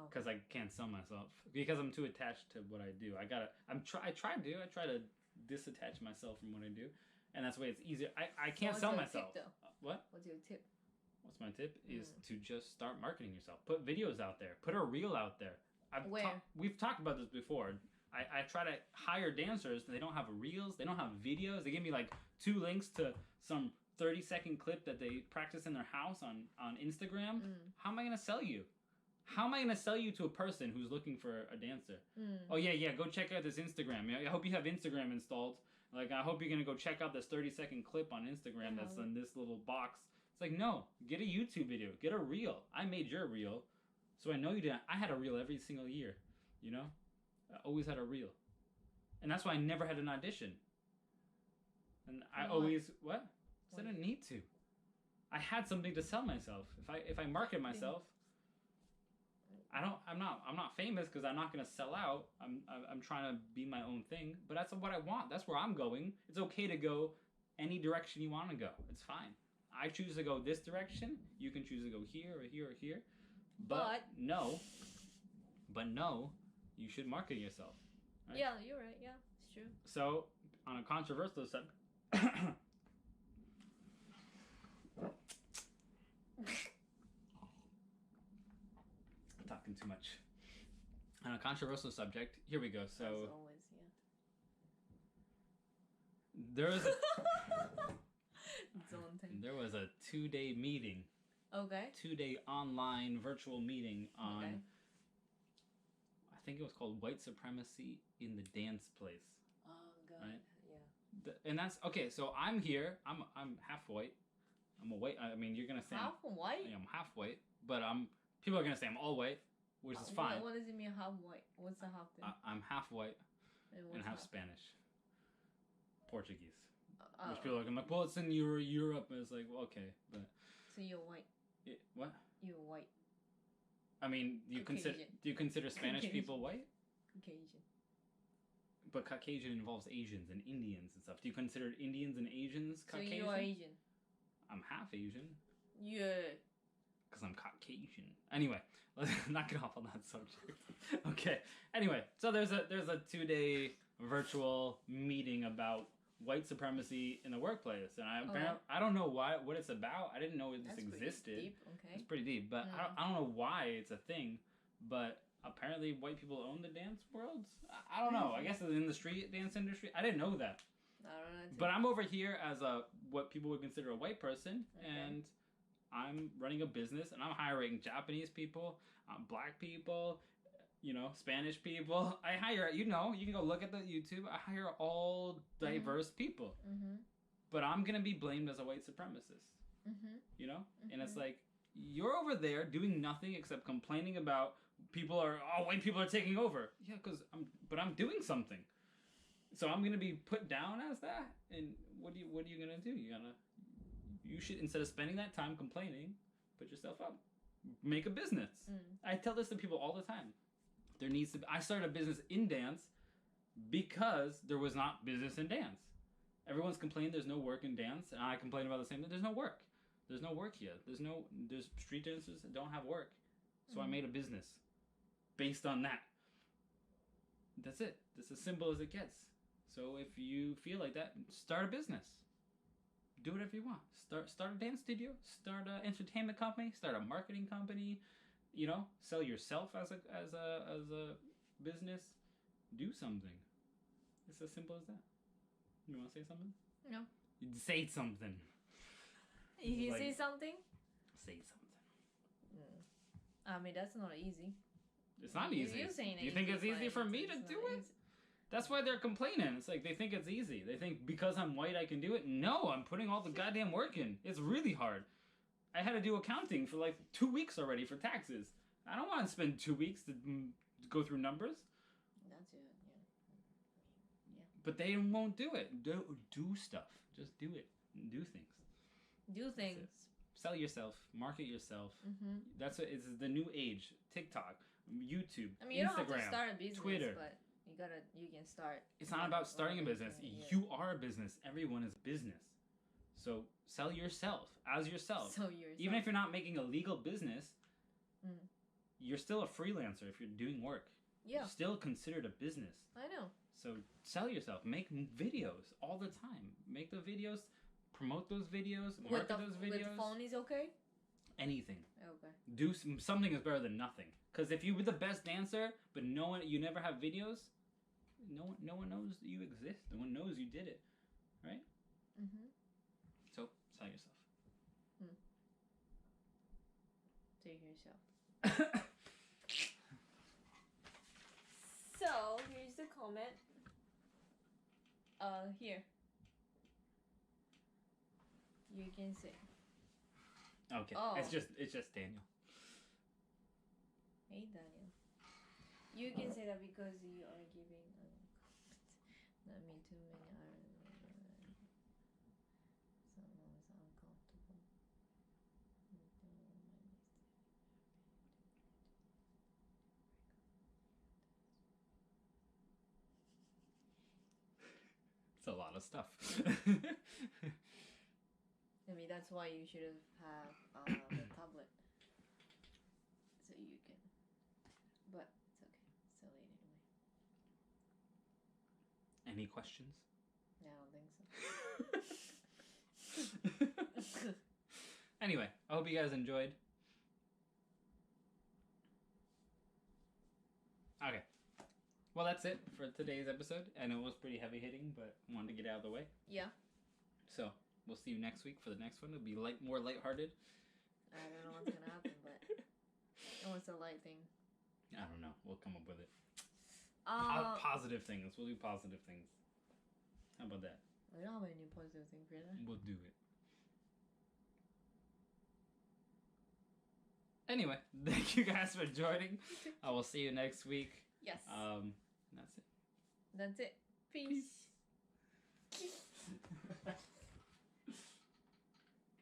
because I can't sell myself because I'm too attached to what I do. I try to disattach myself from what I do, and that's why it's easier. I can't sell myself. Tip, what? What's your tip? What's my tip? Is to just start marketing yourself. Put videos out there. Put a reel out there. We've talked about this before. I try to hire dancers. They don't have reels. They don't have videos. They give me like 2 links to some 30-second clip that they practice in their house on Instagram. How am I going to sell you? How am I going to sell you to a person who's looking for a dancer? Oh, yeah, go check out this Instagram. I hope you have Instagram installed. Like, I hope you're going to go check out this 30-second clip on Instagram that's in this little box. It's like, no, get a YouTube video. Get a reel. I made your reel, so I know you didn't. I had a reel every single year, you know? I always had a reel. And that's why I never had an audition. And I always, what? Because I didn't need to. I had something to sell myself. If I market myself, I'm not famous because I'm not going to sell out. I'm trying to be my own thing, but that's what I want. That's where I'm going. It's okay to go any direction you want to go. It's fine. I choose to go this direction. You can choose to go here or here or here. But no, you should market yourself. Right? Yeah, you're right. Yeah, it's true. So, on a controversial subject, talking too much. On a controversial subject, here we go. So, as always, yeah. There was a Daunting. There was a 2-day meeting. Okay. 2-day online virtual meeting on. Okay. I think it was called White Supremacy in the Dance Place. Oh God. Right? Yeah. And that's okay. So I'm here. I'm half white. I'm a white. I mean, you're gonna say half white. I'm half white, but people are gonna say I'm all white, which is fine. What does it mean half white? What's the half thing? I'm half white and half Spanish, Portuguese. Which people are like, well, it's in Europe. And it's like, well, okay, but. So you're white. What? You're white. I mean, do you consider Spanish people white? Caucasian. But Caucasian involves Asians and Indians and stuff. Do you consider Indians and Asians Caucasian? So you're Asian. I'm half Asian. Yeah. Because I'm Caucasian. Anyway, let's not get off on that subject. Okay. Anyway, so there's a 2-day virtual meeting about white supremacy in the workplace, and I don't know what it's about. I didn't know this existed. Pretty deep. Okay. It's pretty deep, but I don't know why it's a thing. But apparently, white people own the dance world. I don't know. I guess it's in the street dance industry. I didn't know that. I don't know. But I'm over here as what people would consider a white person, and I'm running a business, and I'm hiring Japanese people, black people. Spanish people. I hire, you can go look at the YouTube. I hire all diverse people. But I'm going to be blamed as a white supremacist. And it's like, you're over there doing nothing except complaining about white people are taking over. Yeah, but I'm doing something. So I'm going to be put down as that. And what are you going to do? You should, instead of spending that time complaining, put yourself up. Make a business. I tell this to people all the time. I started a business in dance because there was not business in dance. Everyone's complaining there's no work in dance, and I complain about the same thing. There's no work. There's no work here. There's street dancers that don't have work. So I made a business based on that. That's it. That's as simple as it gets. So if you feel like that, start a business. Do whatever you want. Start a dance studio. Start an entertainment company. Start a marketing company. Sell yourself as a business. Do something. It's as simple as that. You want to say something? No. Say something. You say something? Say something. I mean, that's not easy. It's not easy. You think it's easy for me to do it? That's why they're complaining. It's like they think it's easy. They think because I'm white I can do it. No, I'm putting all the goddamn work in. It's really hard. I had to do accounting for like 2 weeks already for taxes. I don't want to spend 2 weeks to go through numbers. That's it. Yeah. But they won't do it. Do stuff. Just do it. Do things. Do things. Sell yourself. Market yourself. That's what it's the new age. TikTok, YouTube, I mean, you Instagram, don't have to start a business, Twitter. But you can start. It's not about starting a business. You are a business. Everyone is business. So sell yourself as yourself. Even if you're not making a legal business, you're still a freelancer if you're doing work. Yeah. You're still considered a business. I know. So sell yourself. Make videos all the time. Make the videos. Promote those videos. Market those videos. With phone is okay? Anything. Okay. Do something is better than nothing. Because if you were the best dancer, but you never have videos, no one knows that you exist. No one knows you did it, right? Mm-hmm. So sell yourself. Take yourself. So here's the comment. Here. You can say. Okay. Oh. It's just Daniel. Hey Daniel. You can say that because you are giving not me too many someone's uncomfortable. It's a lot of stuff. I mean, that's why you should have the tablet. So you can. But it's okay. Still late anyway. Any questions? No, I don't think so. Anyway, I hope you guys enjoyed. Okay. Well, that's it for today's episode. I know it was pretty heavy hitting, but wanted to get it out of the way. Yeah. So, we'll see you next week for the next one. It'll be more lighthearted. I don't know what's gonna happen, but it was a light thing. I don't know. We'll come up with it. Positive things. We'll do positive things. How about that? I don't have any positive thing for that. We'll do it. Anyway, thank you guys for joining. I will see you next week. Yes. That's it. That's it. Peace.